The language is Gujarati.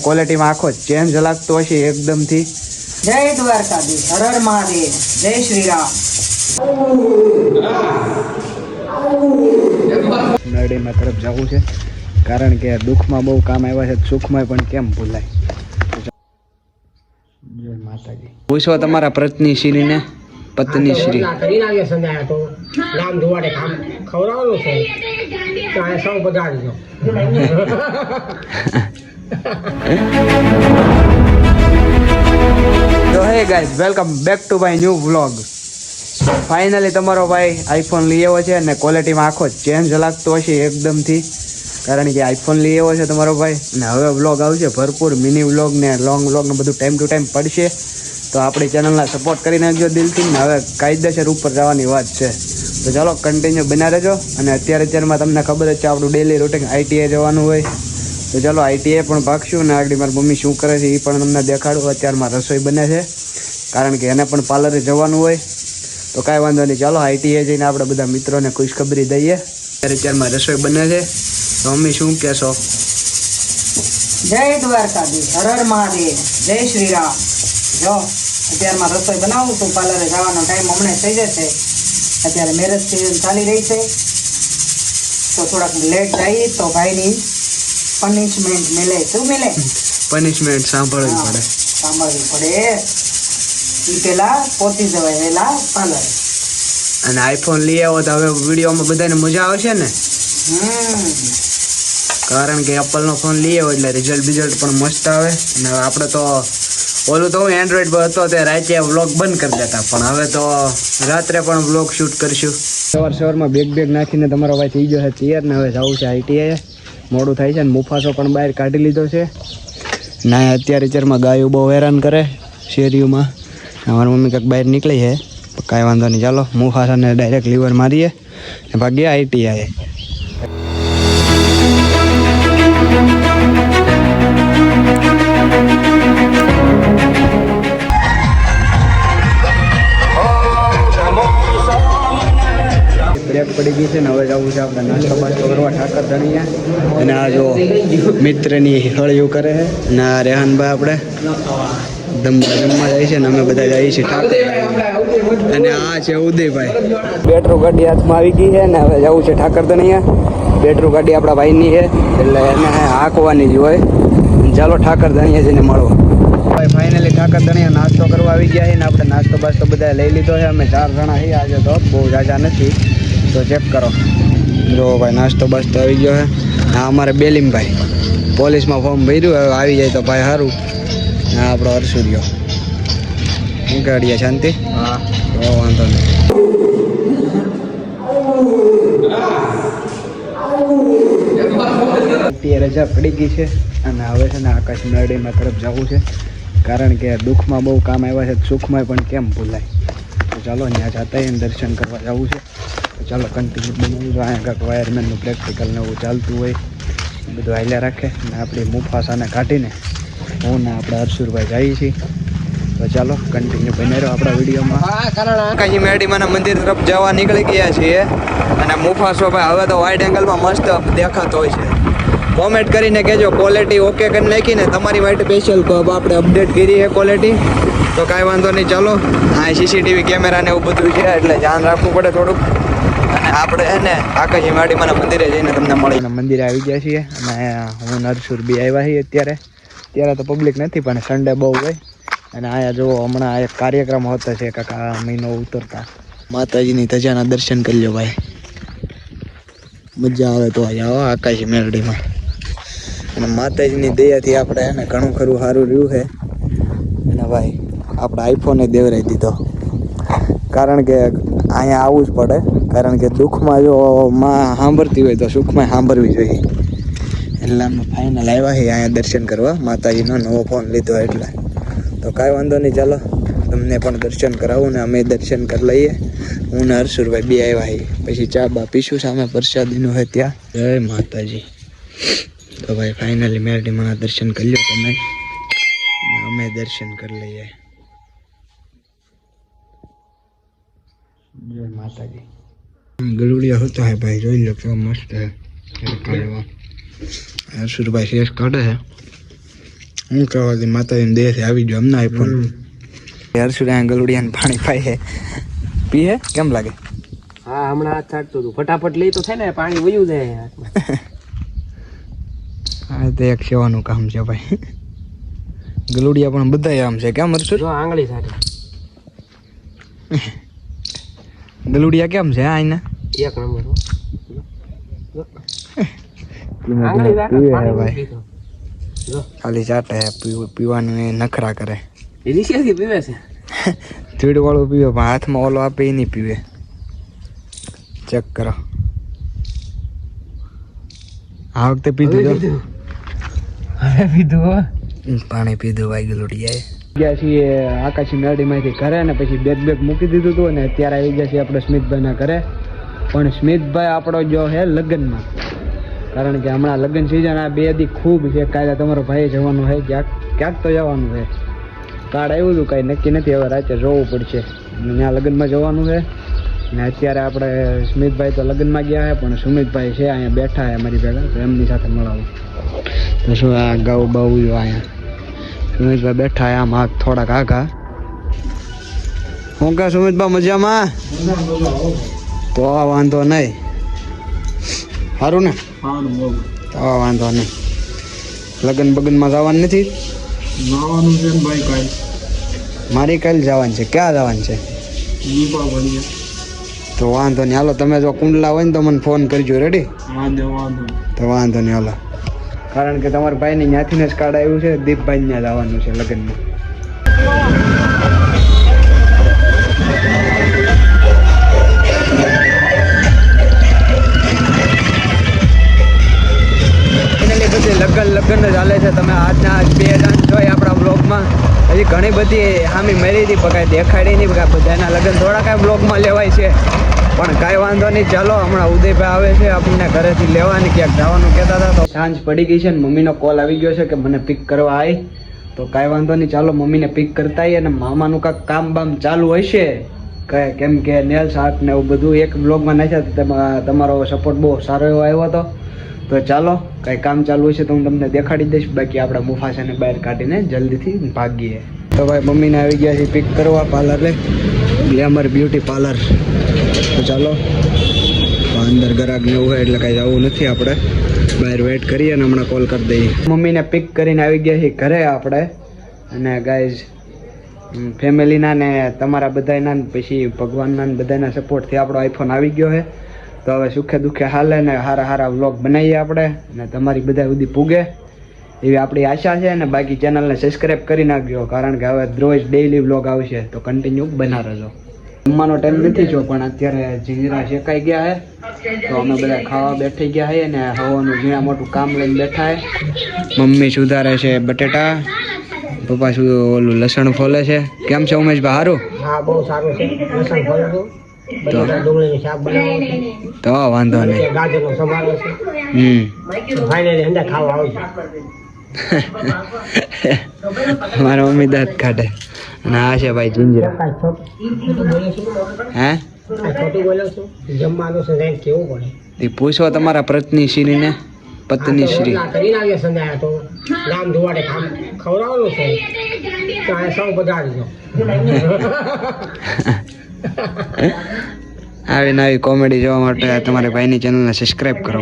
क्वालिटी में आखो चेंज लागतो हशे एकदम थी। जय द्वारकाधीश, हर हर महादेव, जय श्री राम। नडी में तरफ जावू छे कारण के दुख में बहु काम आव्या छे, सुख में पण केम भूलाय। जय माताजी। पूछो तमारा पत्नी श्री ने पत्नी श्री કરીને આવીએ સંધાયા તો નામ ધોવાડે કામ ખવડાવવાનું છે તો આ સૌ બગાડી દો। तो hey guys welcome back to my new vlog. Finally तमारो भाई आईफोन लई આવ્યો છે અને ક્વોલિટી માં આખો ચેન્જ લાગતો હશે એકદમ થી કારણ કે આઈફોન લઈ આવ્યો છે તમારો ભાઈ અને હવે વ્લોગ આવશે ભરપૂર મિની વ્લોગ ને લોંગ વ્લોગ ને બધું ટાઈમ ટુ ટાઈમ પડશે તો આપણી ચેનલને સપોર્ટ કરી નાખજો દિલથી ને હવે કાયદેસર ઉપર જવાની વાત છે તો ચાલો કન્ટિન્યુ બના રહેજો અને અત્યારમાં તમને ખબર જ છે આપણું ડેલી રૂટીન આઈટીઆઈ જવાનું હોય તો ચાલો આઈટીઆઈ પણ ભાગશું ને આગળ મારી મમ્મી શું કરે છે એ પણ તમને દેખાડું। અત્યારમાં રસોઈ બને છે કારણ કે એને પણ પાર્લરે જવાનું હોય તો કાંઈ વાંધો નહીં ચાલો આઈટીઆઈ જઈને આપણે બધા મિત્રોને ખુશખબરી દઈએ। અત્યારમાં રસોઈ બને છે તો મમ્મી શું કહેશો? जय द्वारकाधीश, हर हर महादेव, जय श्री राम। जो અત્યારમાં રસોઈ બનાવું તો પાર્લરે જવાનો ટાઈમ હમણાં થઈ જશે। અત્યારે મેરેજ સિઝન ચાલી રહી છે તો થોડાક લેટ જઈએ તો ભાઈની પનિશમેન્ટ મિલે। શું મિલે? પનિશમેન્ટ સાંભળવી પડે। સાંભળવી પડે એ પેલા પહોંચી જવાય વહેલા પાર્લર। અને આઈફોન લઈ આવો તો હવે વિડીયોમાં બધાને મજા આવશે ને કારણ કે એપલનો ફોન લઈ આવ્યો એટલે રિઝલ્ટ પણ મસ્ત આવે અને આપણે તો ઓલું તો હું એન્ડ્રોઈડ પર હતો તે રાતે વ્લોગ બંધ કરી દેતા પણ હવે તો રાત્રે પણ વ્લોગ શૂટ કરશું। સવારમાં બેગ નાખીને તમારો ભાઈ થઈ ગયો છે તૈયાર ને હવે જવું છે આઈટીઆઈ। મોડું થાય છે ને મુફાસો પણ બહાર કાઢી લીધો છે ના અત્યારમાં ગાયું બહુ હેરાન કરે શેરીઓમાં। અમારી મમ્મી કંઈક બહાર નીકળી છે કાંઈ વાંધો નહીં ચાલો મુફાસાને ડાયરેક્ટ લીવર મારીએ ને ભાગીએ આઈટીઆઈ। બ્રેક પડી ગઈ છે ને હવે જવું છે આપણે નાસ્તો બાસ્તો કરવા ઠાકર ધણીયા અને આ જો મિત્રની હળિયું કરે છે અને આ રેહાનભાઈ આપણે જમવા જાય છે ને અમે બધા જઈએ છીએ ઠાકર અને આ છે ઉદયભાઈ। બેટરો ગાડી હાથમાં આવી ગઈ છે ને હવે જવું છે ઠાકર ધણીયા। બેટરો ગાડી આપણા ભાઈની છે એટલે એને હાંકવાની જ હોય। ચાલો ઠાકર ધણીયા જઈને મળો ભાઈ। ફાઇનલી ઠાકર ધણીયા નાસ્તો કરવા આવી ગયા છે ને આપણે નાસ્તો બાસ્તો બધા લઈ લીધો છે। અમે 4 જણા છીએ આજે તો બહુ જાજા નથી તો ચેક કરો જો ભાઈ નાસ્તો બાસ્તો આવી ગયો છે। હા અમારે બેલીમભાઈ પોલીસમાં ફોર્મ ભર્યું હવે આવી જાય તો ભાઈ સારું। હા આપણો હર્ષુરિયો શું ગાડીએ શાંતિ હા તો વાંધો નહીં। અત્યારે રજા પડી ગઈ છે અને હવે છે ને આકાશ મેળીમાં તરફ જવું છે કારણ કે દુઃખમાં બહુ કામ આવ્યા છે સુખમાં પણ કેમ ભૂલાય તો ચાલો ત્યાં જતા એને દર્શન કરવા જવું છે તો ચાલો કન્ટિન્યુ બનાવી જો અહીંયા કાંઈક વાયરમેનનું પ્રેક્ટિકલ ને એવું ચાલતું હોય બધું હાલ્યા રાખે ને આપણી મુફાસાને કાઢીને હું ને આપણે હર્ષુરભાઈ જઈએ છીએ તો ચાલો કન્ટિન્યુ બની રહ્યો આપણા વિડીયોમાં। આકાશી મેડીમાના મંદિર તરફ જવા નીકળી ગયા છીએ અને મુફાસો ભાઈ હવે તો વાઇડ એંગલમાં મસ્ત દેખાતો હોય છે। કોમેન્ટ કરીને કહેજો ક્વોલિટી ઓકે કરી નાખીને તમારી માટે સ્પેશિયલ આપણે અપડેટ કરી છે ક્વોલિટી તો કાંઈ વાંધો નહીં ચાલો। હા સીસીટીવી કેમેરા ને એવું બધું છે એટલે ધ્યાન રાખવું પડે થોડુંક અને આપણે એને આકાશી મેડીમાના મંદિરે જઈને તમને મળીને મંદિરે આવી ગયા છીએ અને હું નરસુર બી આવ્યા છીએ અત્યારે તો પબ્લિક નથી પણ સન્ડે બહુ હોય અને અહીંયા જો હમણાં એક કાર્યક્રમ હોતો છે કાકા મહિનો ઉતરતા માતાજીની ધજાના દર્શન કરી લો ભાઈ મજા આવે તો આવો આકાશી મેલડીમાં અને માતાજીની દયાથી આપણે એને ઘણું ખરું સારું રહ્યું છે અને ભાઈ આપણે આઈફોને દેવરાઈ દીધો કારણ કે અહીંયા આવવું જ પડે કારણ કે દુઃખમાં જો માં સાંભળતી હોય તો સુખમાં સાંભળવી જોઈએ એટલે અમે ફાઇનલ આવ્યા છીએ અહીંયા દર્શન કરવા માતાજીનો નવો ફોન લીધો એટલે તો કાંઈ વાંધો નહીં ચાલો તમને પણ દર્શન કરાવું ને અમે દર્શન કરી લઈએ। હું ને હર્ષુરભાઈ બે આવ્યા છીએ પછી ચા બા પીશું સામે પ્રસાદીનું હોય ત્યાં। જય માતાજી। તો ભાઈ ફાઇનલી મેરડીમાંના દર્શન કરી લો તમે અમે દર્શન કરી લઈએ। જય માતાજી। ગલુડિયા હોતા હે ભાઈ જોઈ લો કેવો મસ્ત હે। હર્ષુરભાઈ શેષ કાઢે છે હું કહેવાથી માતાજીને દેહથી આવી ગયો અમને આઈફોન હર્ષુડા ગલુડિયાને પાણી પાય પીએ કેમ લાગે હા હમણાં હાથ છાંટતું હતું ફટાફટ લઈ તો થાય ને પાણી વયું જાય હાથમાં. હા તો એક સેવાનું કામ છે ભાઈ ગલુડિયા પણ બધા આમ છે કેમ હર્ષુ જો આંગળી સાથે ગલુડિયા કેમ છે આઈના એક નંબર હો. ધીમે આંગળી ધીમે સાથે પીવે પાણી ભાઈ પીધો. જો ખાલી ચાટે પીવાનું એ નખરા કરે એ નીચેથી પીવે છે. ધીડ વાળું પીવે પણ હાથમાં ઓલો આપે એ નહીં પીવે ચેક કરો આ વખતે પીધું તો હવે પીધું હો. પાણી પીધું ભાઈ ગલુડિયાએ ગયા છીએ આકાશી મેરડીમાંથી ઘરે ને પછી બેગ મૂકી દીધું હતું ને અત્યારે આવી ગયા છીએ આપણે સ્મિતભાઈના ઘરે પણ સ્મિતભાઈ આપણો જો હે લગ્નમાં કારણ કે હમણાં લગ્ન સિઝન આ 2 દી ખૂબ છે કાલે તમારો ભાઈ જવાનું છે ક્યાંક તો જવાનું છે કાર્ડ આવ્યું હતું કાંઈ નક્કી નથી હવે રાતે જોવું પડશે ત્યાં લગ્નમાં જવાનું છે ને અત્યારે આપણે સ્મિતભાઈ તો લગ્નમાં ગયા છે પણ સુમિતભાઈ છે અહીંયા બેઠા છે અમારી ભેગા તો એમની સાથે મળાવું તો શું આ ગાઉ બાઉ અહીંયા સુમિતભાઈ બેઠા છે આમ હાથ થોડાક આઘા હું કહે સુમિતભાઈ મજામાં તો વાંધો નહીં સારું ને તો વાંધો નહીં લગ્ન બગનમાં જવાનું નથી નાવાનું છે ને ભાઈ કાંઈ મારી કાલે જવાનું છે ક્યાં જવાનું છે દીપા ભણીએ તો વાંધો નહીં હાલો તમે જો કુંડલા હોય ને તો મને ફોન કરજો રેડી વાંધો તો વાંધો નહીં હાલો કારણ કે તમારા ભાઈને ત્યાંથી જ કાર્ડ આવ્યું છે દીપભાઈ ત્યાં જવાનું છે લગ્નમાં લગ્ન જ ચાલે છે તમે આજના 2 ડાન્સ જોઈ આપણા બ્લોગમાં હજી ઘણી બધી હામી મેરી હતી પણ કાંઈ દેખાડી નહીં બધાના લગ્ન થોડા કાંઈ બ્લોગમાં લેવાય છે પણ કાંઈ વાંધો નહીં ચાલો હમણાં ઉદયભાઈ આવે છે આપણને ઘરેથી લેવાની ક્યાંક જવાનું કહેતા હતા તો સાંજ પડી ગઈ છે ને મમ્મીનો કોલ આવી ગયો છે કે મને પિક કરવા આવી તો કાંઈ વાંધો નહીં ચાલો મમ્મીને પિક કરતા આવીએ અને મામાનું કાંઈક કામ બામ ચાલુ હશે કેમ કે નેલ્સ આર્ટ ને એવું બધું એક બ્લોગમાં નાખ્યા તો તેમાં તમારો સપોર્ટ બહુ સારો એવો આવ્યો હતો તો ચાલો કાંઈ કામ ચાલુ હશે તો હું તમને દેખાડી દઈશ બાકી આપણે મુફાસાને બહાર કાઢીને જલ્દીથી ભાગીએ તો ભાઈ મમ્મીને આવી ગયા છે પિક કરવા પાર્લરે ગ્લેમર બ્યુટી પાર્લર તો ચાલો અંદર ગરાગ ને એવું હોય એટલે કાંઈ જવું નથી આપણે બહાર વેઇટ કરીએ અને હમણાં કોલ કરી દઈએ મમ્મીને પિક કરીને આવી ગયા છીએ ઘરે આપણે અને ગાઈઝ ફેમિલીના ને તમારા બધાના ને પછી ભગવાનના ને બધાના સપોર્ટથી આપણો આઈફોન આવી ગયો છે તો હવે સુખે દુઃખે હાલે ને સારા વ્લોગ બનાવીએ આપણે અને તમારી બધા સુધી પૂગે એવી આપણી આશા છે અને બાકી ચેનલને સબસ્ક્રાઈબ કરી નાખજો કારણ કે હવે રોજ ડેઈલી વ્લોગ આવશે તો કન્ટિન્યુ બના રહેજો જમવાનો ટાઈમ નથી જો પણ અત્યારે જીંજરા શેકાઈ ગયા છે તો અમે બધા ખાવા બેઠી ગયા છે ને હવાનું ઝીણા મોટું કામ લઈને બેઠા છે મમ્મી સુધારે છે બટેટા પપ્પા શું ઓલું લસણ ફોલે છે કેમ છે ઉમેશભાઈ સારું હા બહુ સારું છે લસણ ફોલવું બટેટા ડુંગળીનું શાક બનાવવું છે તો વાંધો નહીં ગાજરનો સંભારો છે ફાઇનલી અંદર ખાવા આવજો મારા મમ્મી દાંત કાઢે અને આ છે ભાઈ જીંજરા હે ખોટું બોલ્યો છું જમવાનું છે રેન્ક કેવું પડે એ પૂછો તમારા પત્નીશ્રીને પત્નીશ્રી કરીને આવ્યા સંધાયા તો રામ ધુવાડે ખવડાવવાનું છે તો આ સૌ પધારજો આવી નવી કોમેડી જોવા માટે તમારે ભાઈની ચેનલને સબસ્ક્રાઈબ કરો